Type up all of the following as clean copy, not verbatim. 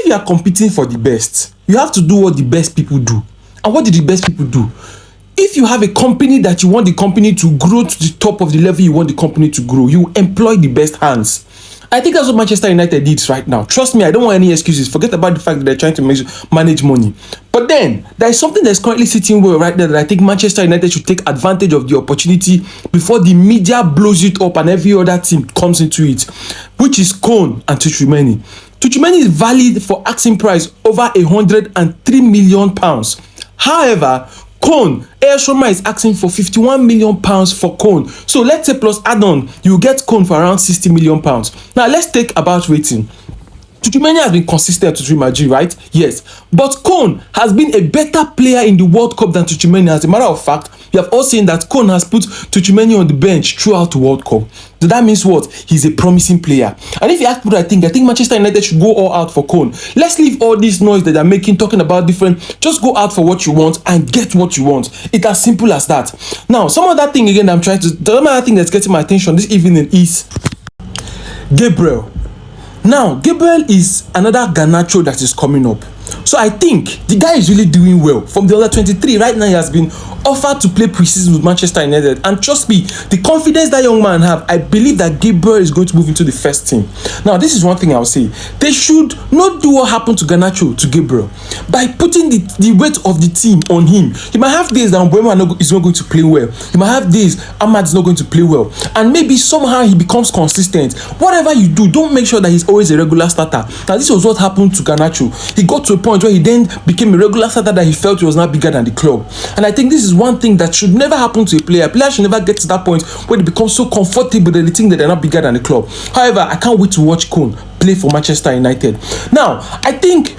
if you are competing for the best, you have to do what the best people do. And what did the best people do? If you have a company that you want the company to grow to the top of the level you want the company to grow, you employ the best hands. I think that's what Manchester United needs right now. Trust me, I don't want any excuses. Forget about the fact that they're trying to manage money. But then, there is something that's currently sitting well right there that I think Manchester United should take advantage of the opportunity before the media blows it up and every other team comes into it, which is Kon and Tchouaméni. Tchouaméni is valued for asking price over £103 million. However, Kon, AS Roma is asking for £51 million for Kon. So let's say plus add-on, you get Kon for around £60 million. Now let's take about rating. Tchouaméni has been consistent to Real Madrid, right? Yes. But Kon has been a better player in the World Cup than Tchouaméni. As a matter of fact, we have all seen that Kon has put Tchouaméni on the bench throughout the World Cup. So that means what? He's a promising player. And if you ask what I think Manchester United should go all out for Kon. Let's leave all this noise that they're making, talking about different. Just go out for what you want and get what you want. It's as simple as that. Now, some other thing again the other thing that's getting my attention this evening is Gabriel. Now, Gabriel is another Garnacho that is coming up. So I think the guy is really doing well. From the under 23, right now he has been offered to play preseason with Manchester United. And trust me, the confidence that young man have, I believe that Gabriel is going to move into the first team. Now, this is one thing I'll say. They should not do what happened to Garnacho to Gabriel by putting the weight of the team on him. He might have days that Mbeumo is not going to play well. He might have days Ahmad is not going to play well. And maybe somehow he becomes consistent. Whatever you do, don't make sure that he's always a regular starter. Now, this was what happened to Garnacho. He got to a point where he then became a regular starter that he felt he was not bigger than the club. And I think this is one thing that should never happen to a player. A player should never get to that point where they become so comfortable that they think that they're not bigger than the club. However, I can't wait to watch Kon play for Manchester United. Now, I think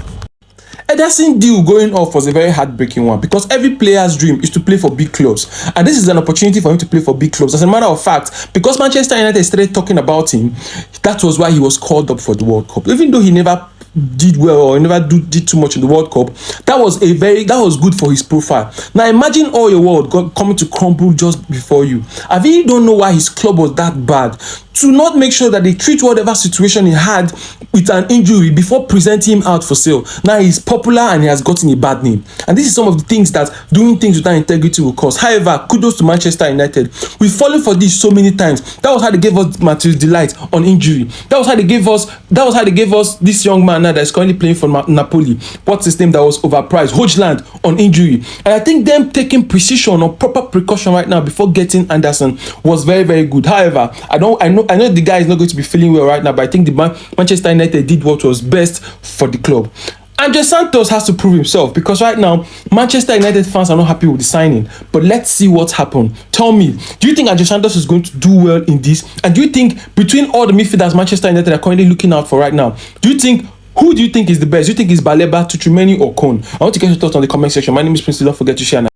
Ederson deal going off was a very heartbreaking one because every player's dream is to play for big clubs, and this is an opportunity for him to play for big clubs. As a matter of fact, because Manchester United started talking about him, that was why he was called up for the World Cup. Even though he never did well or never did too much in the World Cup, that was good for his profile. Now imagine all your world coming to crumble just before you. I really don't know why his club was that bad to not make sure that they treat whatever situation he had with an injury before presenting him out for sale. Now he's popular and he has gotten a bad name. And this is some of the things that doing things without integrity will cause. However, kudos to Manchester United. We've fallen for this so many times. That was how they gave us Matheus Delight on injury. That was how they gave us this young man now that is currently playing for Napoli. What's his name that was overpriced? Hojland on injury. And I think them taking precision or proper precaution right now before getting Anderson was very, very good. However, I know the guy is not going to be feeling well right now, but I think the Manchester United did what was best for the club. Andre Santos has to prove himself because right now Manchester United fans are not happy with the signing. But let's see what's happened. Tell me, do you think Andre Santos is going to do well in this? And do you think between all the midfielders Manchester United are currently looking out for right now, who do you think is the best? Do you think it's Baleba, Tchouaméni or Kon? I want to get your thoughts on the comment section. My name is Prince. Don't forget to share.